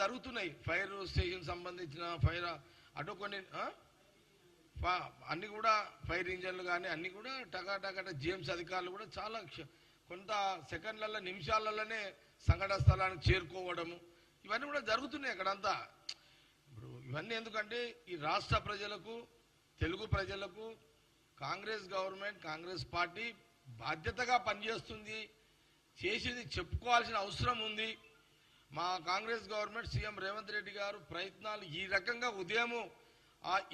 జరుగుతున్నాయి. Fire station సంబంధించిన fire అటు కొన్ని అన్ని కూడా ఫైర్ ఇంజన్లు కానీ అన్ని కూడా టకాటక జిఎంసీ అధికారులు కూడా చాలా కొంత సెకండ్లలో నిమిషాలలోనే సంఘటన స్థలానికి చేరుకోవడము ఇవన్నీ కూడా జరుగుతున్నాయి అక్కడంతా. ఇప్పుడు ఇవన్నీ ఎందుకంటే ఈ రాష్ట్ర ప్రజలకు తెలుగు ప్రజలకు కాంగ్రెస్ గవర్నమెంట్ కాంగ్రెస్ పార్టీ బాధ్యతగా పనిచేస్తుంది, చేసేది చెప్పుకోవాల్సిన అవసరం ఉంది. మా కాంగ్రెస్ గవర్నమెంట్ సీఎం రేవంత్ రెడ్డి గారు ప్రయత్నాలు ఈ రకంగా ఉదయము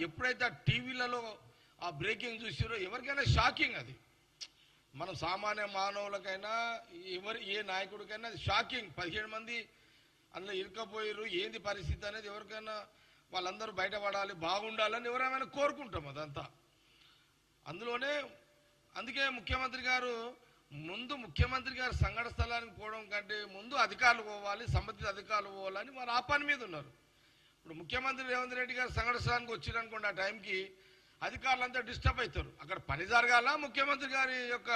ఎప్పుడైతే టీవీలలో ఆ బ్రేకింగ్ చూసారో ఎవరికైనా షాకింగ్. అది మనం సామాన్య మానవులకైనా ఏ నాయకుడికైనా అది షాకింగ్. 17 మంది అందులో ఇరుకపోయారు, ఏంది పరిస్థితి అనేది ఎవరికైనా వాళ్ళందరూ బయటపడాలి, బాగుండాలని ఎవరైనా కోరుకుంటాం అదంతా. అందుకే ముఖ్యమంత్రి గారు సంఘటన స్థలానికి పోవడం కంటే ముందు అధికారులు పోవాలి, సంబంధిత అధికారులు పోవాలని వారు ఆ పని మీద ఉన్నారు. ఇప్పుడు ముఖ్యమంత్రి రేవంత్ రెడ్డి గారు సంఘటన స్థలానికి వచ్చిరనుకోండి, ఆ టైంకి అధికారులంతా డిస్టర్బ్ అవుతారు. అక్కడ పని జరగాల, ముఖ్యమంత్రి గారి యొక్క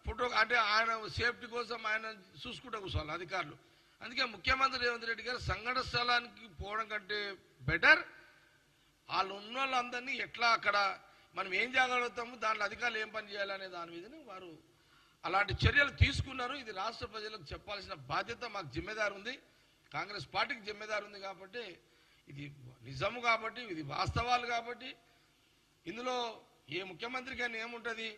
ఫోటో అంటే ఆయన సేఫ్టీ కోసం ఆయన చూసుకుంటూ కూర్చోవాలి అధికారులు. అందుకే ముఖ్యమంత్రి రేవంత్ రెడ్డి గారు సంఘటన స్థలానికి పోవడం కంటే బెటర్ వాళ్ళు ఉన్న వాళ్ళందరినీ ఎట్లా అక్కడ మనం ఏం చేయగలుగుతాము, దాంట్లో అధికారులు ఏం పని చేయాలనే దాని మీదనే వారు అలాంటి చర్యలు తీసుకున్నారు. ఇది రాష్ట్ర ప్రజలకు చెప్పాల్సిన బాధ్యత మాకు జిమ్మెదారు ఉంది, కాంగ్రెస్ పార్టీకి జిమ్మెదారు ఉంది. కాబట్టి ఇది నిజము, కాబట్టి ఇది వాస్తవాలు. కాబట్టి ఇందులో ఏ ముఖ్యమంత్రికైనా ఏముంటుంది,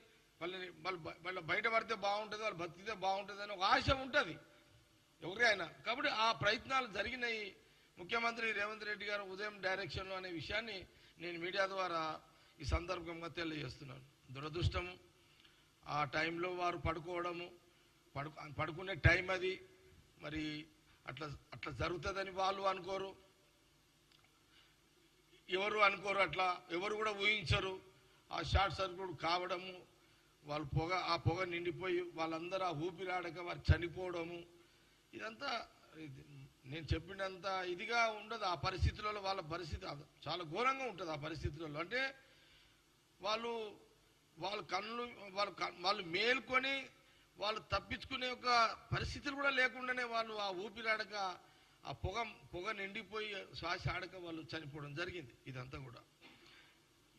వాళ్ళ బయట పడితే బాగుంటుంది, వాళ్ళు బతికితే బాగుంటుంది అని ఒక ఆశ ఉంటుంది ఎవరికైనా. కాబట్టి ఆ ప్రయత్నాలు జరిగినాయి. ముఖ్యమంత్రి రేవంత్ రెడ్డి గారు ఉదయం డైరెక్షన్లో అనే విషయాన్ని నేను మీడియా ద్వారా ఈ సందర్భంగా తెలియజేస్తున్నాను. దురదృష్టము ఆ టైంలో వారు పడుకునే టైం అది. మరి అట్లా జరుగుతుందని వాళ్ళు అనుకోరు, ఎవరు అనుకోరు, అట్లా ఎవరు కూడా ఊహించరు. ఆ షార్ట్ సర్క్యూట్ కావడము, ఆ పొగ నిండిపోయి వాళ్ళందరూ ఆ ఊపిరాడక వారు చనిపోవడము, ఇదంతా నేను చెప్పినంత ఇదిగా ఉండదు. ఆ పరిస్థితులలో వాళ్ళ పరిస్థితి చాలా ఘోరంగా ఉంటుంది. ఆ పరిస్థితులలో అంటే వాళ్ళు మేల్కొని వాళ్ళు తప్పించుకునే ఒక పరిస్థితులు కూడా లేకుండానే వాళ్ళు ఆ ఊపిరాడక ఆ పొగ నిండిపోయి శ్వాస ఆడక వాళ్ళు చనిపోవడం జరిగింది. ఇదంతా కూడా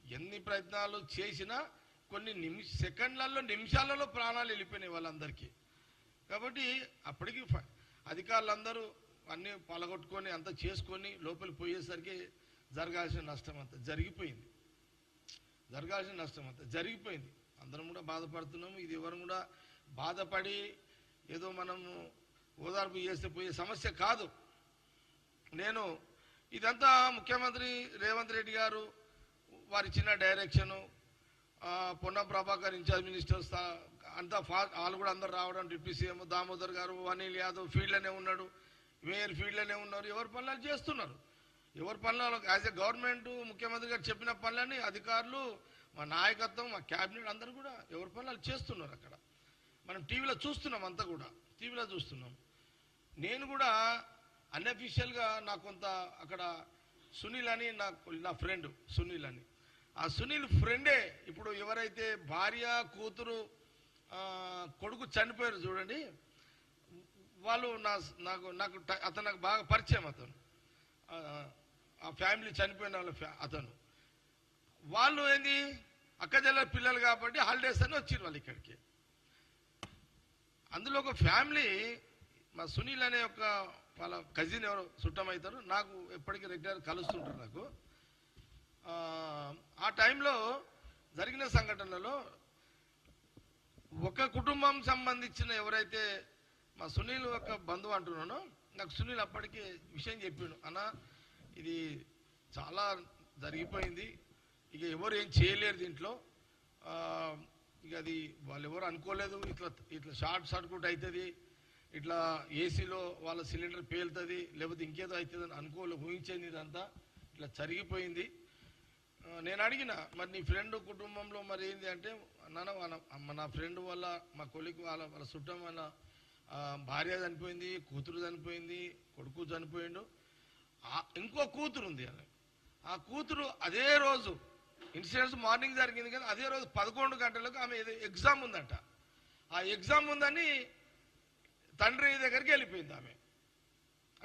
ఎన్ని ప్రయత్నాలు చేసినా కొన్ని సెకండ్లలో నిమిషాలలో ప్రాణాలు వెళ్ళిపోయినాయి వాళ్ళందరికీ. కాబట్టి అప్పటికి అధికారులందరూ అన్నీ పలగొట్టుకొని అంతా చేసుకొని లోపలికి పోయేసరికి జరగాల్సిన నష్టం అంతా జరిగిపోయింది. అందరం కూడా బాధపడుతున్నాము. ఇది ఎవరు కూడా బాధపడి ఏదో మనము ఓదార్పు చేస్తే పోయే సమస్య కాదు. నేను ఇదంతా ముఖ్యమంత్రి రేవంత్ రెడ్డి గారు వారి ఇచ్చిన direction, Ponnam Prabhakar incharge ministers అంతా వాళ్ళు కూడా అందరు రావడం, డిప్యూటీ సీఎం దామోదర్ గారు, అనిల్ యాదవ్ ఫీల్డ్లోనే ఉన్నాడు, మేయర్ ఫీల్డ్లోనే ఉన్నారు. ఎవరి పనులు చేస్తున్నారు. ఎవరి పనులు యాజ్ ఎ గవర్నమెంట్ ముఖ్యమంత్రి గారు చెప్పిన పనులని అధికారులు, మా నాయకత్వం, మా క్యాబినెట్ అందరూ కూడా ఎవరి పనులు చేస్తున్నారు. అక్కడ మనం టీవీలో చూస్తున్నాం, అంతా కూడా టీవీలో చూస్తున్నాం. నేను కూడా అన్అఫీషియల్గా నాకు కొంత అక్కడ సునీల్ అని నా ఫ్రెండ్ సునీల్ అని, ఆ సునీల్ ఫ్రెండే ఇప్పుడు ఎవరైతే భార్య కూతురు కొడుకు చనిపోయారు చూడండి, వాళ్ళు నాకు అతను బాగా పరిచయం. అతను ఆ ఫ్యామిలీ చనిపోయిన అతను వాళ్ళు ఏంది అక్కజల్ల పిల్లలు కాబట్టి హాలిడేస్ అని వచ్చారు వాళ్ళు ఇక్కడికి. అందులో ఒక ఫ్యామిలీ మా సునీల్ అనే ఒక వాళ్ళ కజిన్ ఎవరు చుట్టమవుతారు, నాకు ఎప్పటికీ రెగ్యులర్ కలుస్తుంటారు. నాకు ఆ టైంలో జరిగిన సంఘటనలో ఒక కుటుంబం సంబంధించిన ఎవరైతే మా సునీల్ ఒక బంధువు అంటున్నానో, నాకు సునీల్ అప్పటికి విషయం చెప్పిండు, అన్న ఇది చాలా జరిగిపోయింది, ఇక ఎవరు ఏం చేయలేరు దీంట్లో, ఇక అది వాళ్ళు ఎవరు అనుకోలేదు, ఇట్లా షార్ట్ సర్క్యూట్ అవుతుంది, ఇట్లా ఏసీలో వాళ్ళ సిలిండర్ పేలుతుంది, లేకపోతే ఇంకేదో అవుతుంది అని ఊహించేది, ఇదంతా ఇట్లా జరిగిపోయింది. నేను అడిగిన, మరి నీ ఫ్రెండ్ కుటుంబంలో మరి ఏంది అంటే, నా ఫ్రెండ్ వల్ల మా కొలికి వాళ్ళ చుట్టం వల్ల భార్య చనిపోయింది, కూతురు చనిపోయింది, కొడుకు చనిపోయిండు, ఇంకో కూతురు ఉంది. ఆ కూతురు అదే రోజు ఇన్సిడెంట్స్ మార్నింగ్ జరిగింది కదా, అదే రోజు 11 గంటలకు ఆమె ఎగ్జామ్ ఉందంట. ఆ ఎగ్జామ్ ఉందని తండ్రి దగ్గరికి వెళ్ళిపోయింది ఆమె.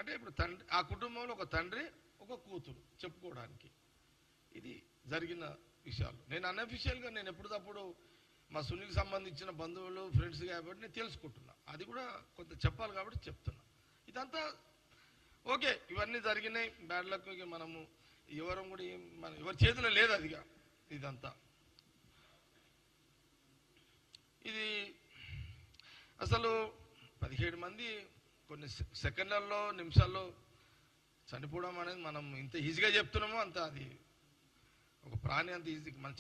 అంటే ఇప్పుడు తండ్రి, ఆ కుటుంబంలో ఒక తండ్రి ఒక కూతురు చెప్పుకోవడానికి ఇది జరిగిన విషయాలు. నేను అన్అఫీషియల్గా నేను ఎప్పటికప్పుడు మా సునీల్కి సంబంధించిన బంధువులు ఫ్రెండ్స్ కాబట్టి నేను తెలుసుకుంటున్నా, అది కూడా కొంత చెప్పాలి కాబట్టి చెప్తున్నా. ఇదంతా ఓకే, ఇవన్నీ జరిగినాయి బ్యాడ్ లక్. మనము ఎవరం కూడా మన ఎవరి చేతిలో లేదు అదిగా. ఇదంతా ఇది అసలు 17 మంది కొన్ని సెకండ్లలో నిమిషాల్లో చనిపోవడం అనేది మనం ఇంత ఈజీగా చెప్తున్నామో అంత అది ఒక ప్రాణి అంత ఈజీ మనం